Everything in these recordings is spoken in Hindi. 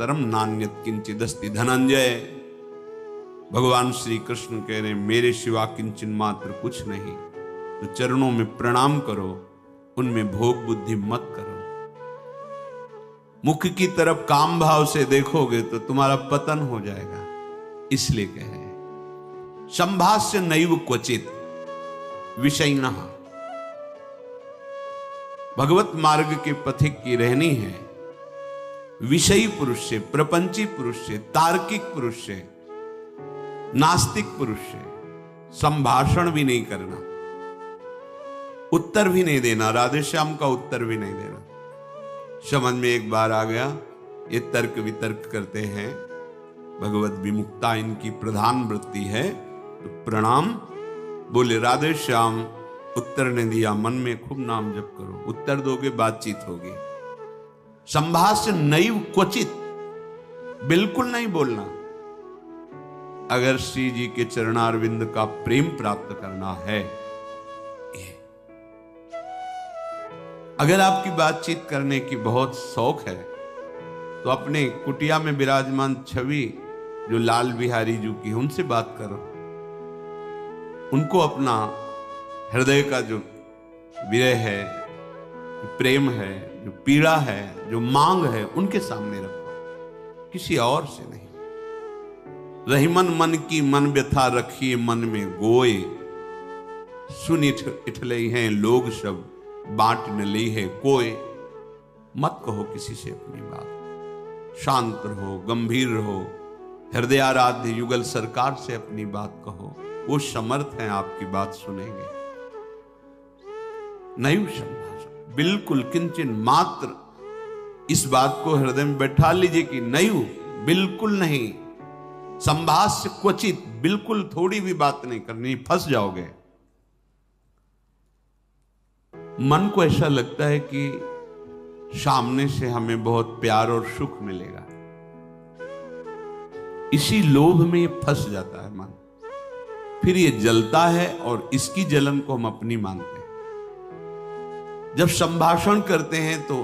परतरम नान्यत किंचिदस्ति धनंजय। भगवान श्री कृष्ण कह रहे मेरे सिवा किंचन मात्र कुछ नहीं, तो चरणों में प्रणाम करो, उनमें भोग बुद्धि मत करो। मुख की तरफ काम भाव से देखोगे तो तुम्हारा पतन हो जाएगा। इसलिए कह रहे हैं संभाष्य नैव क्वचित विषयिणः। भगवत मार्ग के पथिक की रहनी है विषयी पुरुष से, प्रपंची पुरुष से, तार्किक पुरुष से, नास्तिक पुरुष से संभाषण भी नहीं करना, उत्तर भी नहीं देना, राधे श्याम का उत्तर भी नहीं देना। समझ में एक बार आ गया, ये तर्क वितर्क करते हैं, भगवत विमुक्ता इनकी प्रधान वृत्ति है, तो प्रणाम बोले राधे श्याम, उत्तर ने दिया, मन में खूब नाम जप करो, उत्तर दोगे बातचीत होगी। संभाष्य नैव क्वचित, बिल्कुल नहीं बोलना। अगर श्री जी के चरणारविंद का प्रेम प्राप्त करना है, अगर आपकी बातचीत करने की बहुत शौक है, तो अपने कुटिया में विराजमान छवि जो लाल बिहारी जी की, उनसे बात करो। उनको अपना हृदय का जो विरह है, जो प्रेम है, जो पीड़ा है, जो मांग है, उनके सामने रखो, किसी और से नहीं। रहीमन मन की मन व्यथा रखिए मन में गोए, सुन इठले हैं लोग सब बांट न ली है कोई। मत कहो किसी से अपनी बात, शांत रहो, गंभीर रहो, हृदयाराध्य युगल सरकार से अपनी बात कहो, वो समर्थ हैं आपकी बात सुनेंगे। नैव संभाषण, बिल्कुल किंचन मात्र इस बात को हृदय में बैठा लीजिए कि नैव, बिल्कुल नहीं। संभाष्य क्वचित, बिल्कुल थोड़ी भी बात नहीं करनी, फंस जाओगे। मन को ऐसा लगता है कि सामने से हमें बहुत प्यार और सुख मिलेगा, इसी लोभ में फंस जाता है मन, फिर ये जलता है और इसकी जलन को हम अपनी मानते हैं। जब संभाषण करते हैं तो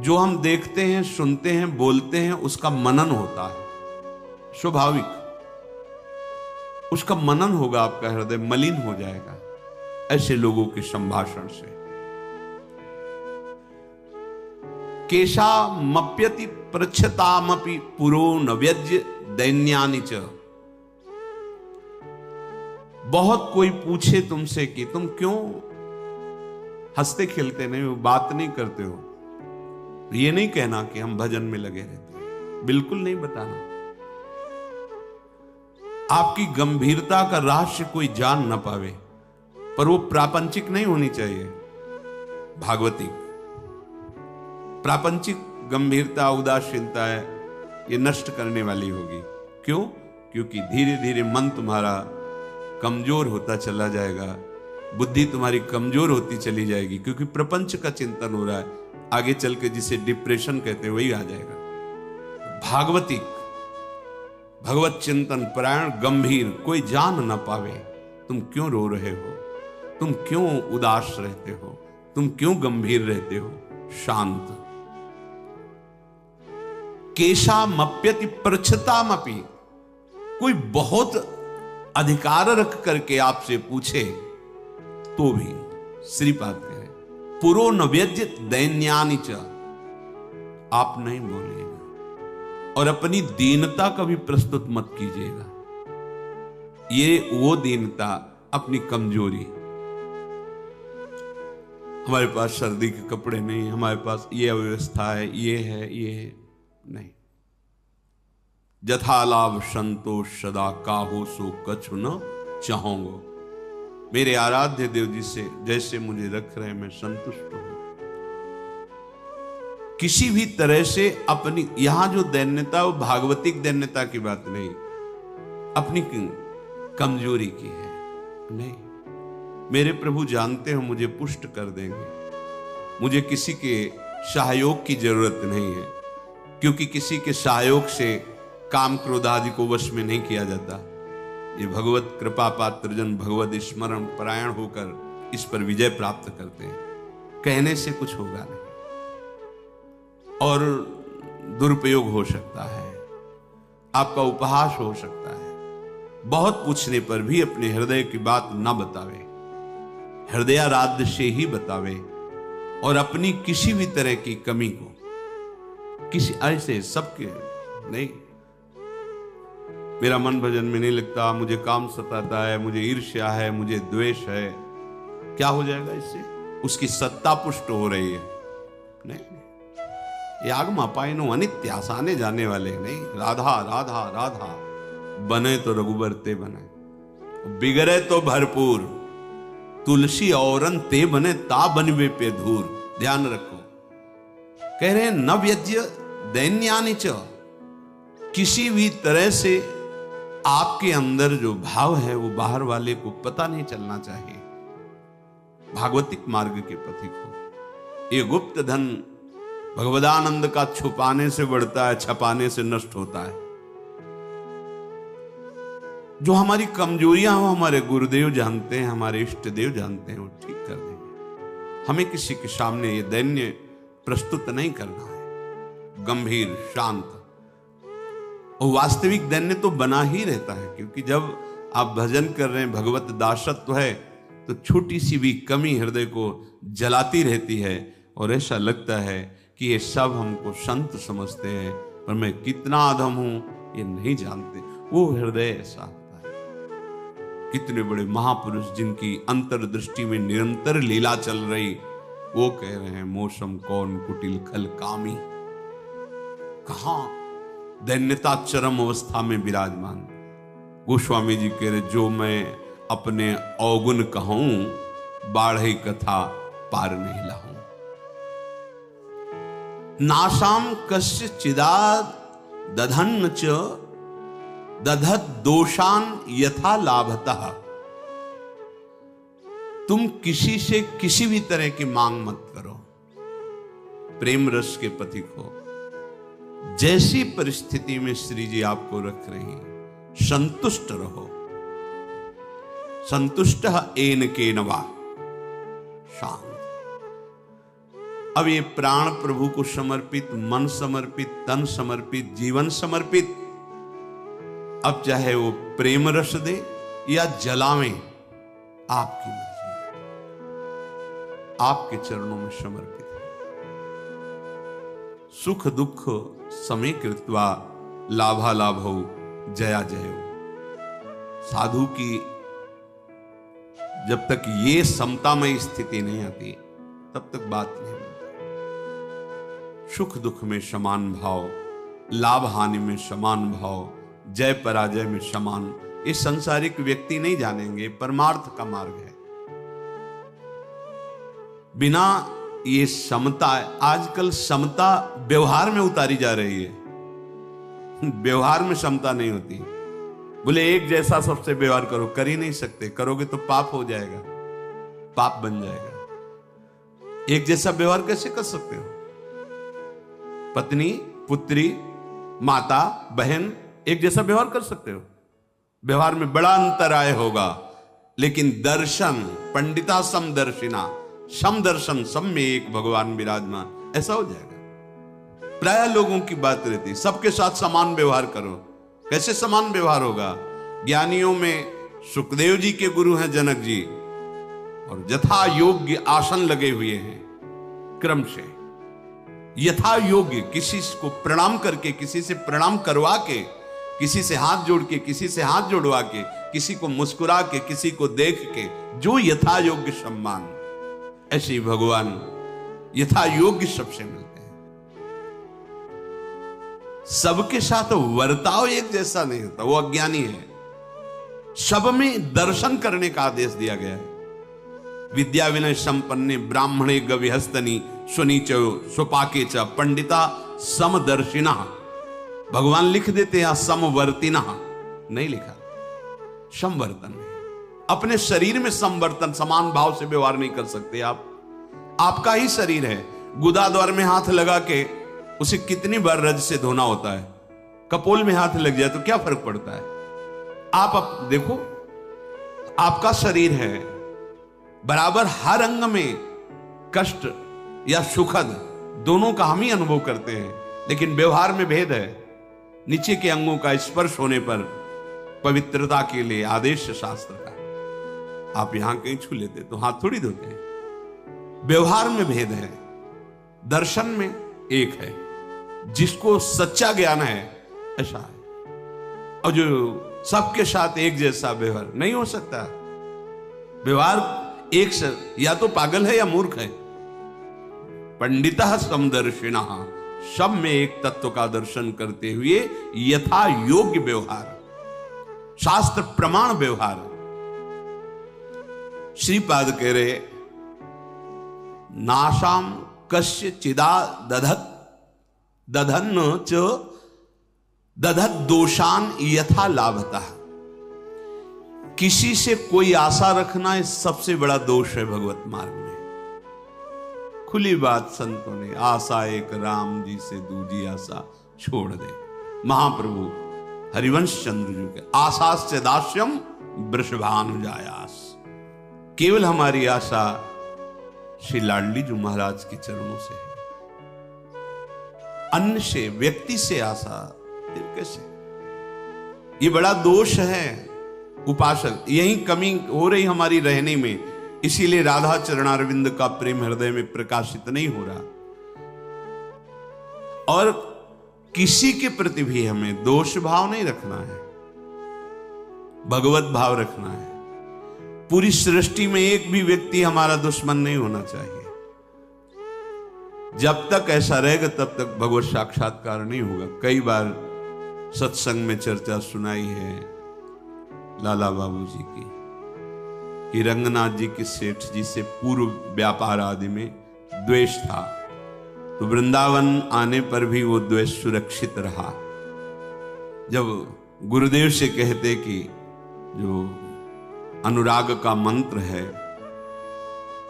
जो हम देखते हैं, सुनते हैं, बोलते हैं, उसका मनन होता है, स्वाभाविक उसका मनन होगा, आपका हृदय मलिन हो जाएगा ऐसे लोगों के संभाषण से। केशा मप्यति पृच्छतामपि पुरो नव्यज्य दैन्यानि च। बहुत कोई पूछे तुमसे कि तुम क्यों हंसते खेलते नहीं हो, बात नहीं करते हो, ये नहीं कहना कि हम भजन में लगे रहते हैं, बिल्कुल नहीं बताना। आपकी गंभीरता का रहस्य कोई जान ना पावे, पर वो प्रापंचिक नहीं होनी चाहिए, भागवतिक। प्रापंचिक गंभीरता, उदासीनता है, ये नष्ट करने वाली होगी। क्यों? क्योंकि धीरे धीरे मन तुम्हारा कमजोर होता चला जाएगा, बुद्धि तुम्हारी कमजोर होती चली जाएगी, क्योंकि प्रपंच का चिंतन हो रहा है। आगे चल के जिसे डिप्रेशन कहते हैं वही आ जाएगा। भागवतिक, भगवत चिंतन परायण, गंभीर, कोई जान ना पावे तुम क्यों रो रहे हो, तुम क्यों उदास रहते हो, तुम क्यों गंभीर रहते हो, शांत। केशामप्यति पृच्छतामपि, कोई बहुत अधिकार रख करके आपसे पूछे तो भी, श्रीपाद कहे पुरो नव्यज्य दैन्यानि च, आप नहीं बोलिएगा और अपनी दीनता कभी प्रस्तुत मत कीजिएगा। ये वो दीनता, अपनी कमजोरी, हमारे पास सर्दी के कपड़े नहीं, हमारे पास ये अव्यवस्था है, ये है, ये है, नहीं। जथा लाभ संतोष सदा काहो सो कछु न चाहूंगो। मेरे आराध्य देव जी से जैसे मुझे रख रहे मैं संतुष्ट हूं। किसी भी तरह से अपनी, यहां जो दैन्यता वो भागवतिक दैन्यता की बात नहीं, अपनी कमजोरी की है। नहीं, मेरे प्रभु जानते हो मुझे पुष्ट कर देंगे, मुझे किसी के सहयोग की जरूरत नहीं है, क्योंकि किसी के सहयोग से काम क्रोध आदि को वश में नहीं किया जाता। ये भगवत कृपा पात्र जन भगवत स्मरण परायण होकर इस पर विजय प्राप्त करते हैं। कहने से कुछ होगा नहीं। और दुरुपयोग हो सकता है, आपका उपहास हो सकता है। बहुत पूछने पर भी अपने हृदय की बात ना बतावे, हृदयाराध्य से ही बतावे, और अपनी किसी भी तरह की कमी को किसी ऐसे सबके नहीं, मेरा मन भजन में नहीं लगता, मुझे काम सताता है, मुझे ईर्ष्या है, मुझे द्वेष है, क्या हो जाएगा इससे? उसकी सत्ता पुष्ट हो रही है। नहीं, यागमा पायनो अनित्य, आसाने जाने वाले नहीं। राधा राधा राधा, बने तो रघुबर ते बने, बिगड़े तो भरपूर, तुलसी औरन ते बने ता बनवे पे धूर। ध्यान रखो, कह रहे हैं न व्यज्य दैन्यानि च, किसी भी तरह से आपके अंदर जो भाव है वो बाहर वाले को पता नहीं चलना चाहिए। भागवतिक मार्ग के पथिक हो। ये गुप्त धन भगवदानंद का छुपाने से बढ़ता है, छपाने से नष्ट होता है। जो हमारी कमजोरियां हो हमारे गुरुदेव जानते हैं, हमारे इष्ट देव जानते हैं, वो ठीक कर देंगे। हमें किसी के सामने ये दैन्य प्रस्तुत नहीं करना है, गंभीर शांत। और वास्तविक दैन्य तो बना ही रहता है, क्योंकि जब आप भजन कर रहे हैं, भगवत दासत्व है, तो छोटी सी भी कमी हृदय को जलाती रहती है और ऐसा लगता है कि ये सब हमको संत समझते हैं और मैं कितना अधम हूं ये नहीं जानते। वो हृदय ऐसा होता है। कितने बड़े महापुरुष जिनकी अंतर्दृष्टि में निरंतर लीला चल रही, वो कह रहे हैं मौसम कौन कुटिल खल कामी। कहां दैन्यता चरम अवस्था में विराजमान। गोस्वामी जी कह रहे जो मैं अपने अवगुण कहूं, बाढ़ई कथा पार नहीं लाऊं। नासाम कस्य चिदाद दधन्न च दधत दोषान यथा लाभतः। तुम किसी से किसी भी तरह की मांग मत करो, प्रेम रस के पथिक हो। जैसी परिस्थिति में श्री जी आपको रख रही हैं, संतुष्ट रहो। संतुष्ट एन के नवा, शांत। अब ये प्राण प्रभु को समर्पित, मन समर्पित, तन समर्पित, जीवन समर्पित। अब चाहे वो प्रेम रस दे या जलावे, आपकी मर्जी, आपके चरणों में समर्पित है। सुख दुख समय कृत्वा लाभा लाभो जया जयो। साधु की जब तक ये समतामय स्थिति नहीं आती तब तक बात नहीं बनती। सुख दुख में समान भाव, लाभ हानि में समान भाव, जय पराजय में समान, ये संसारिक व्यक्ति नहीं जानेंगे। परमार्थ का मार्ग है। बिना ये समता, आजकल समता व्यवहार में उतारी जा रही है। व्यवहार में समता नहीं होती। बोले एक जैसा सबसे व्यवहार करो, कर ही नहीं सकते। करोगे तो पाप हो जाएगा, पाप बन जाएगा। एक जैसा व्यवहार कैसे कर सकते हो? पत्नी, पुत्री, माता, बहन एक जैसा व्यवहार कर सकते हो? व्यवहार में बड़ा अंतराय होगा, लेकिन दर्शन पंडिता समदर्शिना, समदर्शन सब में एक भगवान विराजमान, ऐसा हो जाएगा। प्राय लोगों की बात रहती, सबके साथ समान व्यवहार करो। कैसे समान व्यवहार होगा? ज्ञानियों में सुखदेव जी के गुरु हैं जनक जी, और यथा योग्य आसन लगे हुए हैं। क्रम से यथा योग्य, किसी को प्रणाम करके, किसी से प्रणाम करवा के, किसी से हाथ जोड़ के, किसी से हाथ जोड़वा के, किसी को मुस्कुरा के, किसी को देख के, जो यथा योग्य सम्मान, ऐसे ही भगवान यथा योग्य सबसे मिलते हैं। सबके साथ वर्ताव एक जैसा नहीं होता, वो अज्ञानी है। सब में दर्शन करने का आदेश दिया गया है। विद्या विनय संपन्ने ब्राह्मणे गविहस्तनी स्वनीच स्वपाके च पंडिता समदर्शिना। भगवान लिख देते हैं समवर्तिना, नहीं लिखा। समवर्तन है। अपने शरीर में समवर्तन, समान भाव से व्यवहार नहीं कर सकते आप। आपका ही शरीर है, गुदा द्वार में हाथ लगा के उसे कितनी बार रज से धोना होता है। कपोल में हाथ लग जाए तो क्या फर्क पड़ता है? आप देखो, आपका शरीर है, बराबर हर अंग में कष्ट या सुखद दोनों का हम ही अनुभव करते हैं। लेकिन व्यवहार में भेद है। नीचे के अंगों का स्पर्श होने पर पवित्रता के लिए आदेश शास्त्र का। आप यहां कहीं छू लेते तो हाथ थोड़ी धोते हैं। व्यवहार में भेद है, दर्शन में एक है। जिसको सच्चा ज्ञान है ऐसा है, और जो सबके साथ एक जैसा व्यवहार नहीं हो सकता। व्यवहार एक से या तो पागल है या मूर्ख है। पंडितः समदर्शिनः, सब में एक तत्व का दर्शन करते हुए यथा योग्य व्यवहार, शास्त्र प्रमाण व्यवहार। श्रीपाद कह रहे नाशाम कस्य चिदा दधत दधन्न च दधत दोषान यथा लाभतः। किसी से कोई आशा रखना ये सबसे बड़ा दोष है भगवत मार्ग में। खुली बात संतों ने, आशा एक राम जी से दूजी आशा छोड़ दे। महाप्रभु हरिवंश चंद्र जी के आशास्य दास्यम वृषभानुजायास। केवल हमारी आशा श्री लाडली जी महाराज के चरणों से है। अन्य से, व्यक्ति से आशा फिर कैसे? ये बड़ा दोष है उपासक। यही कमी हो रही हमारी रहने में, इसीलिए राधा चरणारविंद का प्रेम हृदय में प्रकाशित नहीं हो रहा। और किसी के प्रति भी हमें दोष भाव नहीं रखना है, भगवत भाव रखना है। पूरी सृष्टि में एक भी व्यक्ति हमारा दुश्मन नहीं होना चाहिए। जब तक ऐसा रहेगा तब तक भगवत साक्षात्कार नहीं होगा। कई बार सत्संग में चर्चा सुनाई है लाला बाबू जी की, कि रंगनाथ जी के सेठ जी से पूर्व व्यापार आदि में द्वेष था, तो वृंदावन आने पर भी वो द्वेष सुरक्षित रहा। जब गुरुदेव से कहते कि जो अनुराग का मंत्र है,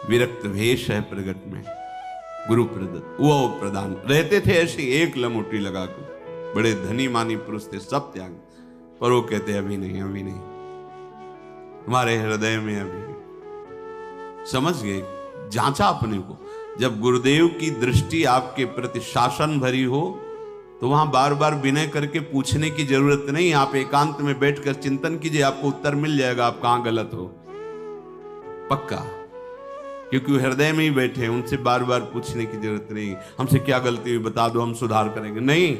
विरक्त भेष है प्रगट में गुरु प्रदत्त, वो प्रदान रहते थे ऐसी एक लंगोटी लगा के। बड़े धनी मानी पुरुष थे, सब त्याग, पर वो कहते अभी नहीं, अभी नहीं, तुम्हारे हृदय में अभी। समझ गए, जांचा अपने को। जब गुरुदेव की दृष्टि आपके प्रति शासन भरी हो तो वहां बार बार विनय करके पूछने की जरूरत नहीं। आप एकांत में बैठकर चिंतन कीजिए, आपको उत्तर मिल जाएगा आप कहां गलत हो, पक्का। क्योंकि वो हृदय में ही बैठे हैं, उनसे बार बार पूछने की जरूरत नहीं, हमसे क्या गलती हुई बता दो, हम सुधार करेंगे। नहीं,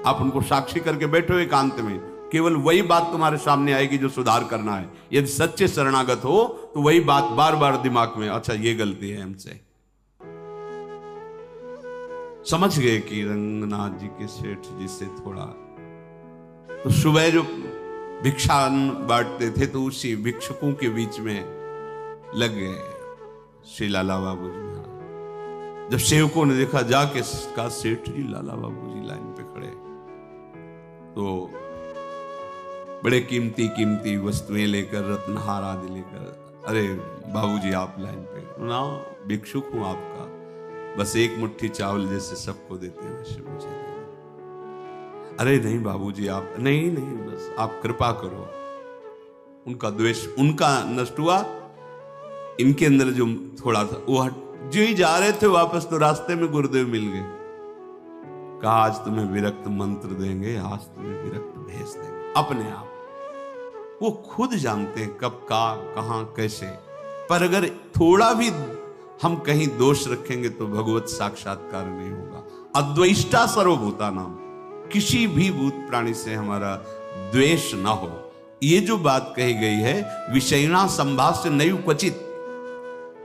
आप उनको साक्षी करके बैठो एकांत में, केवल वही बात तुम्हारे सामने आएगी जो सुधार करना है। यदि सच्चे शरणागत हो तो वही बात बार बार दिमाग में, अच्छा ये गलती है हमसे। समझ गए कि रंगनाथ जी के सेठ जी से थोड़ा, तो सुबह जो भिक्षा बांटते थे तो उसी भिक्षुकों के बीच में लग गए श्री लाला बाबू जी महाराज। जब सेवकों ने देखा, जाके का सेठ जी लाला बाबू जी लाइन पे खड़े, तो बड़े कीमती कीमती वस्तुएं लेकर, रत्नहार आदि लेकर, अरे बाबूजी आप लाइन पे ना, भिक्षुक हूं आपका, बस एक मुट्ठी चावल जैसे सबको देते हैं वैसे मुझे देना। अरे नहीं बाबूजी आप, नहीं नहीं, बस आप कृपा करो। उनका द्वेष उनका नष्ट हुआ, इनके अंदर जो थोड़ा था वो हट। जो ही जा रहे थे वापस तो रास्ते में गुरुदेव मिल गए। कहा आज तुम्हें विरक्त मंत्र देंगे, आज तुम्हें विरक्त भेज देंगे। अपने आप वो खुद जानते हैं कब का, कहां, कैसे। पर अगर थोड़ा भी हम कहीं दोष रखेंगे तो भगवत साक्षात्कार नहीं होगा। अद्वेष्टा सर्वभूता नाम, किसी भी भूत प्राणी से हमारा द्वेष ना हो। ये जो बात कही गई है, विषयना संभाष्य नैव क्वचित,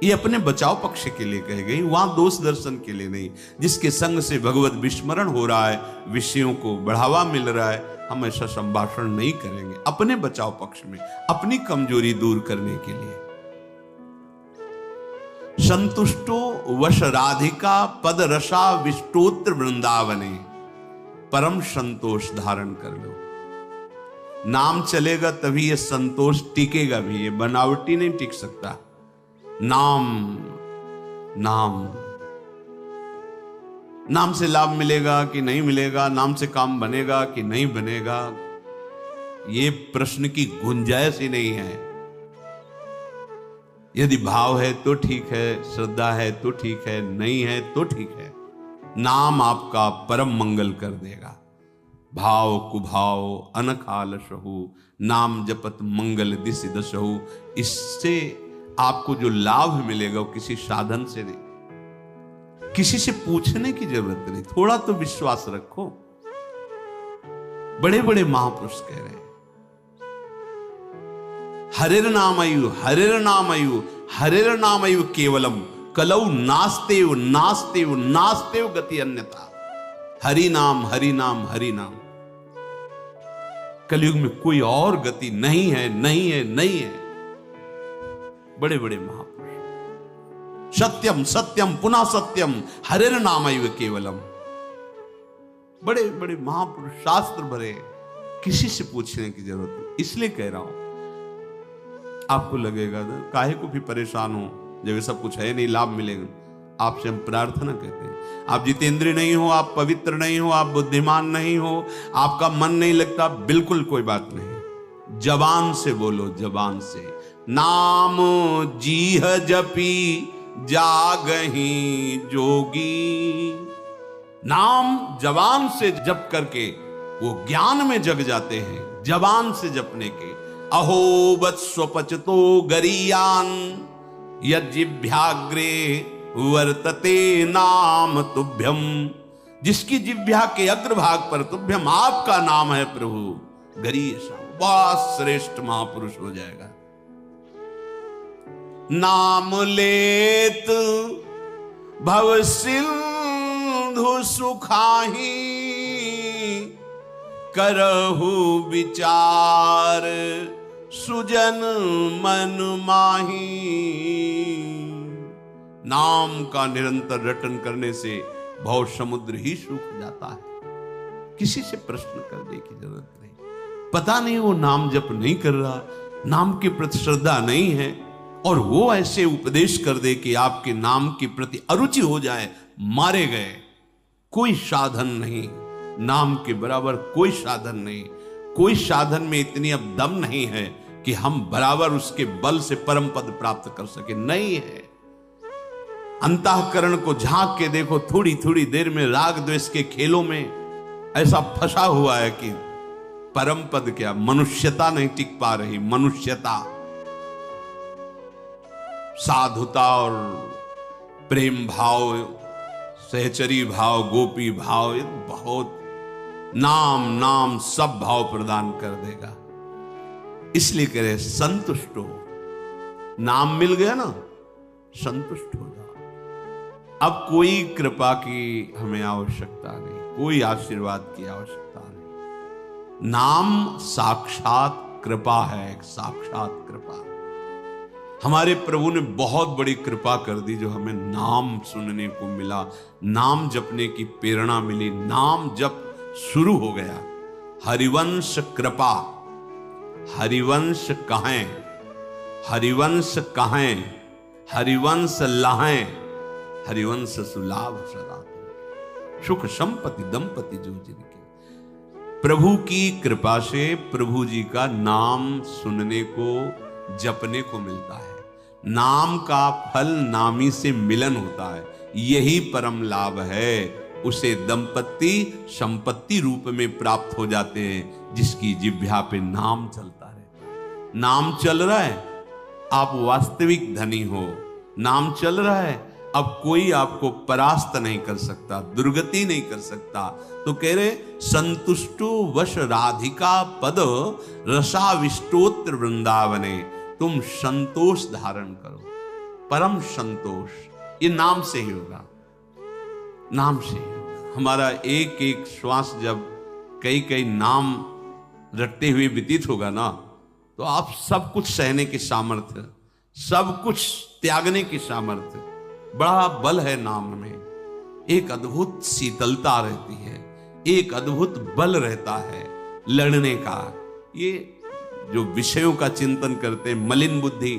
ये अपने बचाव पक्ष के लिए कही गई, वहां दोष दर्शन के लिए नहीं। जिसके संग से भगवत विस्मरण हो रहा है, विषयों को बढ़ावा मिल रहा है, हम ऐसा संभाषण नहीं करेंगे। अपने बचाव पक्ष में, अपनी कमजोरी दूर करने के लिए। संतुष्टो वश राधिका पद रसा विष्टोत्र वृंदावने, परम संतोष धारण कर लो। नाम चलेगा तभी ये संतोष टिकेगा भी, ये बनावटी नहीं टिक सकता। नाम नाम नाम से लाभ मिलेगा कि नहीं मिलेगा, नाम से काम बनेगा कि नहीं बनेगा, ये प्रश्न की गुंजाइश ही नहीं है। यदि भाव है तो ठीक है, श्रद्धा है तो ठीक है, नहीं है तो ठीक है। नाम आपका परम मंगल कर देगा। भाव कुभाव अनखाल सहु, नाम जपत मंगल दिस दसहु। इससे आपको जो लाभ मिलेगा वो किसी साधन से नहीं, किसी से पूछने की जरूरत नहीं, थोड़ा तो विश्वास रखो। बड़े बड़े महापुरुष कह रहे हैं हरिर नाम आयु, हरिर नाम आयु, हरिर नाम आयु केवलम, कलौ नास्तेव नास्तेव नास्तेव गति अन्यथा। हरि नाम हरि नाम हरि नाम, कलयुग में कोई और गति नहीं है, नहीं है, नहीं है। बड़े बड़े महापुरुष सत्यम सत्यम पुनः सत्यम हरिर नाम आयु केवलम, बड़े बड़े महापुरुष शास्त्र भरे, किसी से पूछने की जरूरत नहीं। इसलिए कह रहा हूं, आपको लगेगा ना काहे को भी परेशान हो जब ये सब कुछ है नहीं, लाभ मिलेगा। आपसे हम प्रार्थना कहते हैं, आप जितेंद्रिय नहीं हो, आप पवित्र नहीं हो, आप बुद्धिमान नहीं हो, आपका मन नहीं लगता, बिल्कुल कोई बात नहीं। जबान से बोलो, जबान से नाम जीह जपी जागही जोगी। नाम जबान से जप करके वो ज्ञान में जग जाते हैं, जबान से जपने के। अहो वत्स्वपचतो गरीयान यज्जिभ्याग्रे वर्तते नाम तुभ्यम। जिसकी जिह्वा के अग्रभाग पर तुभ्यम आपका नाम है प्रभु, गरीयसा, बहुत श्रेष्ठ महापुरुष हो जाएगा। नाम लेत भव सिंधु सुखाही, करहु विचार सुजन मन माही। नाम का निरंतर रटन करने से भव समुद्र ही सूख जाता है। किसी से प्रश्न करने की जरूरत नहीं। पता नहीं वो नाम जप नहीं कर रहा, नाम के प्रति श्रद्धा नहीं है, और वो ऐसे उपदेश कर दे कि आपके नाम के प्रति अरुचि हो जाए, मारे गए। कोई साधन नहीं, नाम के बराबर कोई साधन नहीं। कोई साधन में इतनी अब दम नहीं है कि हम बराबर उसके बल से परम पद प्राप्त कर सके, नहीं है। अंतःकरण को झांक के देखो, थोड़ी थोड़ी देर में राग द्वेष के खेलों में ऐसा फंसा हुआ है कि परम पद क्या, मनुष्यता नहीं टिक पा रही। मनुष्यता, साधुता और प्रेम भाव, सहचरी भाव, गोपी भाव, ये बहुत नाम नाम सब भाव प्रदान कर देगा। इसलिए कह रहे संतुष्ट हो। नाम मिल गया ना, संतुष्ट हो जाओ। अब कोई कृपा की हमें आवश्यकता नहीं, कोई आशीर्वाद की आवश्यकता नहीं। नाम साक्षात कृपा है, साक्षात कृपा। हमारे प्रभु ने बहुत बड़ी कृपा कर दी जो हमें नाम सुनने को मिला, नाम जपने की प्रेरणा मिली, नाम जप शुरू हो गया। हरिवंश कृपा, हरिवंश कहें, हरिवंश कहें, हरिवंश लहें, हरिवंश सुलाभ सदा, सुख संपत्ति दंपति जो जिनके। प्रभु की कृपा से प्रभु जी का नाम सुनने को, जपने को मिलता है। नाम का फल नामी से मिलन होता है, यही परम लाभ है। उसे दंपति संपत्ति रूप में प्राप्त हो जाते हैं जिसकी जिह्वा पे नाम चलता रहता है। नाम चल रहा है, आप वास्तविक धनी हो। नाम चल रहा है, अब कोई आपको परास्त नहीं कर सकता, दुर्गति नहीं कर सकता। तो कह रहे संतुष्टो वश राधिका पद रसाविष्टोत्र वृंदावने। तुम संतोष धारण करो, परम संतोष। ये नाम से ही होगा, नाम से ही होगा। हमारा एक एक श्वास जब कई कई नाम रटते हुए व्यतीत होगा ना, तो आप सब कुछ सहने की सामर्थ्य, सब कुछ त्यागने की सामर्थ्य, बड़ा बल है नाम में। एक अद्भुत शीतलता रहती है, एक अद्भुत बल रहता है लड़ने का। ये जो विषयों का चिंतन करते हैं, मलिन बुद्धि,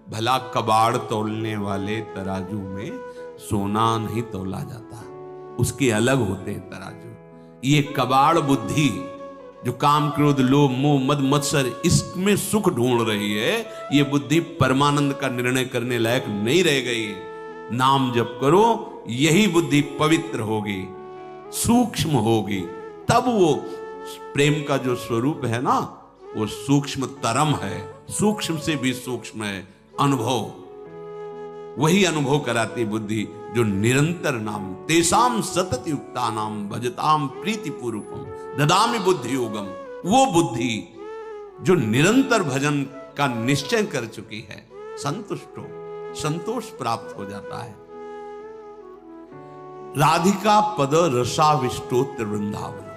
भला कबाड़ तौलने वाले तराजू में सोना नहीं तौला जाता, उसके अलग होते हैं तराजू। ये कबाड़ बुद्धि जो काम क्रोध लोभ मोह मद मत्सर इसमें सुख ढूंढ रही है, ये बुद्धि परमानंद का निर्णय करने लायक नहीं रह गई। नाम जप करो, यही बुद्धि पवित्र होगी, सूक्ष्म होगी, तब वो प्रेम का जो स्वरूप है ना, वो सूक्ष्म तरम है, सूक्ष्म से भी सूक्ष्म है अनुभव। वही अनुभव कराती बुद्धि जो निरंतर नाम तेसाम सतत युक्ता नाम भजताम प्रीति पूर्वकम ददामि बुद्धि योगम। वो बुद्धि जो निरंतर भजन का निश्चय कर चुकी है, संतोष प्राप्त हो जाता है। राधिका पद रसाविष्टोत्र वृंदावन,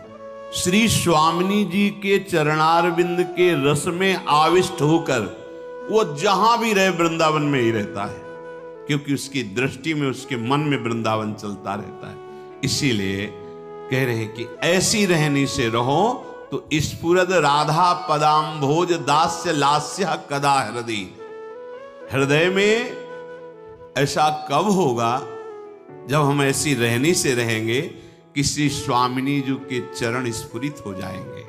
श्री स्वामिनी जी के चरणारविंद के रस में आविष्ट होकर वो जहां भी रहे वृंदावन में ही रहता है, क्योंकि उसकी दृष्टि में, उसके मन में वृंदावन चलता रहता है। इसीलिए कह रहे हैं कि ऐसी रहनी से रहो तो स्फुरद राधा पदाम्भोज दास्य लास्य कदा हृदय। हृदय में ऐसा कब होगा जब हम ऐसी रहनी से रहेंगे कि श्री स्वामिनी जी के चरण स्फुरित हो जाएंगे।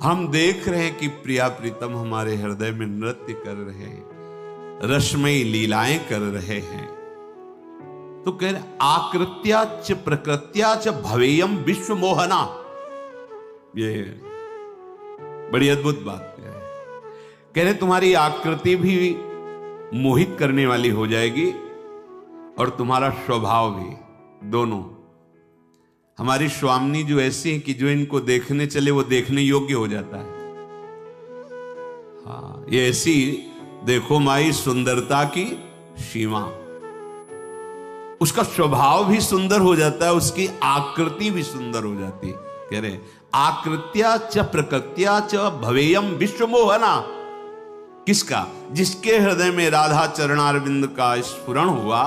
हम देख रहे हैं कि प्रिया प्रीतम हमारे हृदय में नृत्य कर रहे हैं, रसमयी लीलाएं कर रहे हैं। तो कह रहे आकृत्या च प्रकृत्या च भवेयम विश्व मोहना। ये बड़ी अद्भुत बात है। कह रहे तुम्हारी आकृति भी मोहित करने वाली हो जाएगी और तुम्हारा स्वभाव भी, दोनों। हमारी स्वामिनी जो ऐसी है कि जो इनको देखने चले वो देखने योग्य हो जाता है। हाँ, ये ऐसी देखो माई सुंदरता की सीमा। उसका स्वभाव भी सुंदर हो जाता है, उसकी आकृति भी सुंदर हो जाती है। कह रहे आकृत्या च प्रकृत्या च भवेयम विश्व मोहना। किसका? जिसके हृदय में राधा चरणारविंद का स्फुरण हुआ,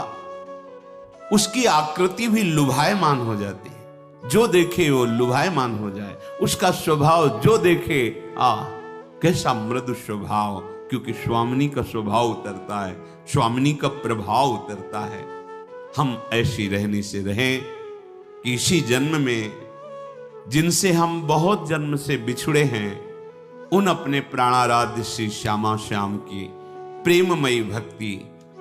उसकी आकृति भी लुभायमान हो जाती है। जो देखे वो लुभायमान हो जाए। उसका स्वभाव जो देखे, कैसा मृदु स्वभाव, क्योंकि स्वामिनी का स्वभाव उतरता है, स्वामिनी का प्रभाव उतरता है। हम ऐसी रहने से रहें कि इसी जन्म में जिनसे हम बहुत जन्म से बिछुड़े हैं, उन अपने प्राणाराध्य श्री श्यामा श्याम की प्रेममयी भक्ति,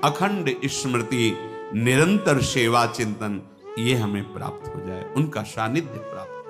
अखंड स्मृति, निरंतर सेवा चिंतन, ये हमें प्राप्त हो जाए, उनका सानिध्य प्राप्त